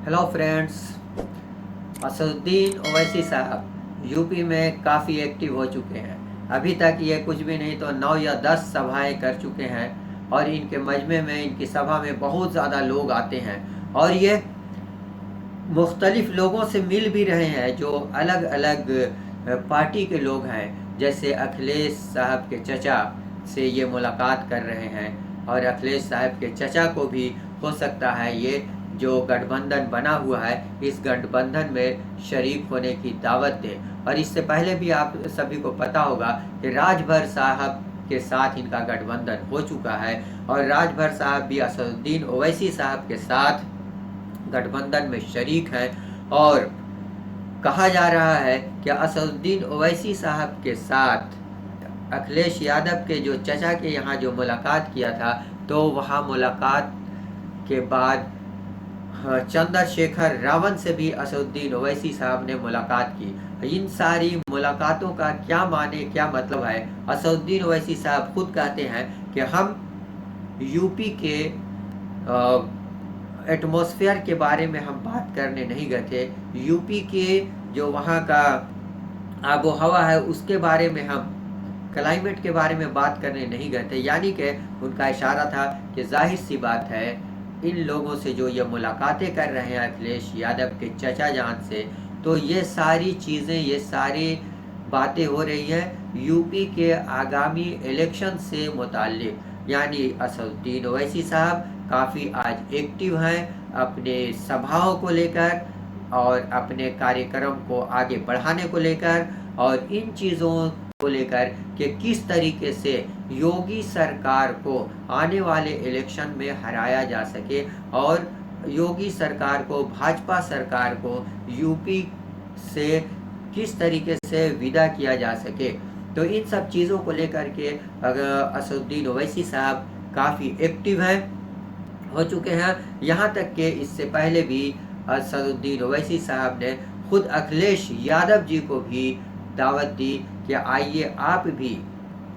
Hello friends. Asaduddin Owaisi साहब UP में काफ़ी एक्टिव हो चुके हैं। अभी तक ये कुछ भी नहीं तो 9 या 10 सभाएं कर चुके हैं और इनके मजमे में, इनकी सभा में बहुत ज़्यादा लोग आते हैं और ये मुख्तलिफ लोगों से मिल भी रहे हैं जो अलग अलग पार्टी के लोग हैं। जैसे अखिलेश साहब के चचा से ये मुलाकात कर रहे हैं और अखिलेश साहब के चचा को भी हो सकता है ये जो गठबंधन बना हुआ है इस गठबंधन में शरीक होने की दावत दें। और इससे पहले भी आप सभी को पता होगा कि राजभर साहब के साथ इनका गठबंधन हो चुका है और राजभर साहब भी असदुद्दीन ओवैसी साहब के साथ गठबंधन में शरीक हैं। और कहा जा रहा है कि असदुद्दीन ओवैसी साहब के साथ अखिलेश यादव के जो चचा के यहाँ जो मुलाकात किया था, तो वहाँ मुलाकात के बाद चंद्रशेखर रावण से भी असदुद्दीन ओवैसी साहब ने मुलाकात की। इन सारी मुलाकातों का क्या माने, क्या मतलब है? असदुद्दीन ओवैसी साहब खुद कहते हैं कि हम यूपी के एटमॉस्फेयर के बारे में हम बात करने नहीं गए थे। यूपी के जो वहाँ का आबो हवा है उसके बारे में, हम क्लाइमेट के बारे में बात करने नहीं गए थे। यानी कि उनका इशारा था कि जाहिर सी बात है इन लोगों से जो ये मुलाकातें कर रहे हैं अखिलेश यादव के चचा जान से, तो ये सारी चीज़ें, ये सारी बातें हो रही हैं यूपी के आगामी इलेक्शन से मुताल्लिक। यानी असदुद्दीन ओवैसी साहब काफ़ी आज एक्टिव हैं अपने सभाओं को लेकर और अपने कार्यक्रम को आगे बढ़ाने को लेकर और इन चीज़ों को लेकर कि किस तरीके से योगी सरकार को आने वाले इलेक्शन में हराया जा सके और योगी सरकार को, भाजपा सरकार को यूपी से किस तरीके से विदा किया जा सके। तो इन सब चीज़ों को लेकर के असदुद्दीन ओवैसी साहब काफ़ी एक्टिव हैं, हो चुके हैं। यहाँ तक कि इससे पहले भी असदुद्दीन ओवैसी साहब ने खुद अखिलेश यादव जी को भी दावत दी कि आइए आप भी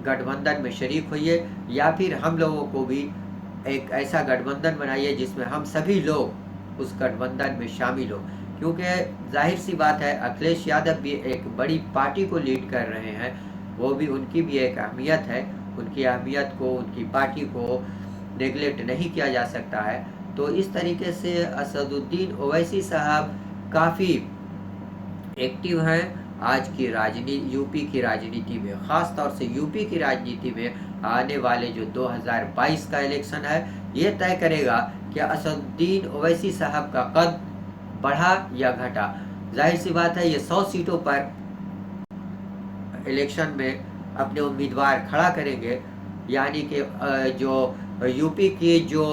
गठबंधन में शरीक होइए या फिर हम लोगों को भी एक ऐसा गठबंधन बनाइए जिसमें हम सभी लोग उस गठबंधन में शामिल हो। क्योंकि जाहिर सी बात है अखिलेश यादव भी एक बड़ी पार्टी को लीड कर रहे हैं, वो भी, उनकी भी एक अहमियत है। उनकी अहमियत को, उनकी पार्टी को नेगलेक्ट नहीं किया जा सकता है। तो इस तरीके से असदुद्दीन ओवैसी साहब काफ़ी एक्टिव हैं आज की राजनीति, यूपी की राजनीति में, ख़ास तौर से यूपी की राजनीति में। आने वाले जो 2022 का इलेक्शन है ये तय करेगा कि असदुद्दीन ओवैसी साहब का कद बढ़ा या घटा। जाहिर सी बात है ये 100 सीटों पर इलेक्शन में अपने उम्मीदवार खड़ा करेंगे। यानी कि जो यूपी की जो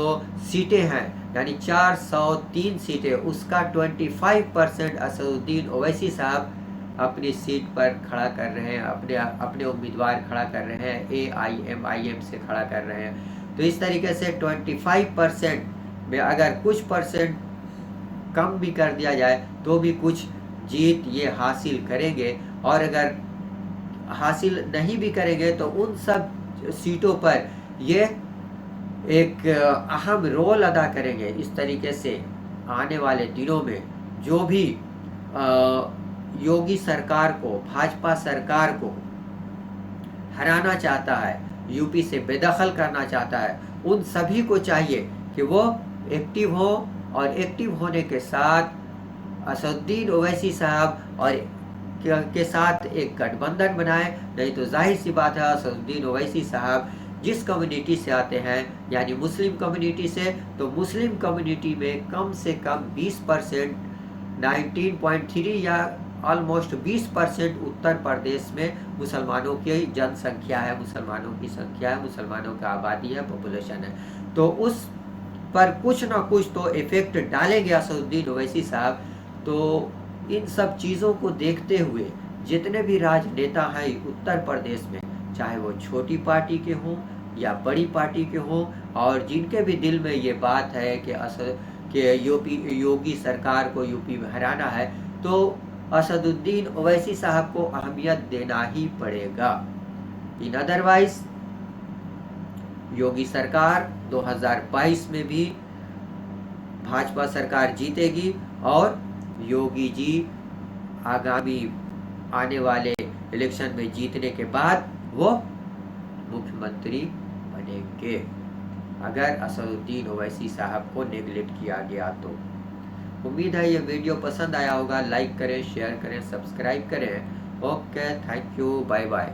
सीटें हैं, यानी 403 सीटें, उसका 25% असदुद्दीन ओवैसी साहब अपनी सीट पर खड़ा कर रहे हैं, अपने अपने उम्मीदवार खड़ा कर रहे हैं, AIMIM से खड़ा कर रहे हैं। तो इस तरीके से 25% में अगर कुछ परसेंट कम भी कर दिया जाए तो भी कुछ जीत ये हासिल करेंगे। और अगर हासिल नहीं भी करेंगे तो उन सब सीटों पर ये एक अहम रोल अदा करेंगे। इस तरीके से आने वाले दिनों में जो भी योगी सरकार को, भाजपा सरकार को हराना चाहता है, यूपी से बेदखल करना चाहता है, उन सभी को चाहिए कि वो एक्टिव हो और एक्टिव होने के साथ असदुद्दीन ओवैसी साहब और के साथ एक गठबंधन बनाए। नहीं तो जाहिर सी बात है असदुद्दीन ओवैसी साहब जिस कम्युनिटी से आते हैं, यानी मुस्लिम कम्युनिटी से, तो मुस्लिम कम्युनिटी में कम से कम 20%, 19.3 या ऑलमोस्ट 20% उत्तर प्रदेश में मुसलमानों की जनसंख्या है, मुसलमानों की संख्या है, मुसलमानों का आबादी है, पॉपुलेशन है। तो उस पर कुछ ना कुछ तो इफेक्ट डालेंगे असदुद्दीन ओवैसी साहब। तो इन सब चीज़ों को देखते हुए जितने भी राजनेता हैं उत्तर प्रदेश में, चाहे वो छोटी पार्टी के हों या बड़ी पार्टी के हों, और जिनके भी दिल में ये बात है कि योगी सरकार को यूपी में हराना है, तो असदुद्दीन ओवैसी साहब को अहमियत देना ही पड़ेगा। इन अदरवाइज योगी सरकार 2022 में भी भाजपा सरकार जीतेगी और योगी जी आगामी आने वाले इलेक्शन में जीतने के बाद वो मुख्यमंत्री बनेंगे, अगर असदुद्दीन ओवैसी साहब को नेगलेक्ट किया गया तो। उम्मीद है ये वीडियो पसंद आया होगा। लाइक करें, शेयर करें, सब्सक्राइब करें। Okay, thank you, bye bye.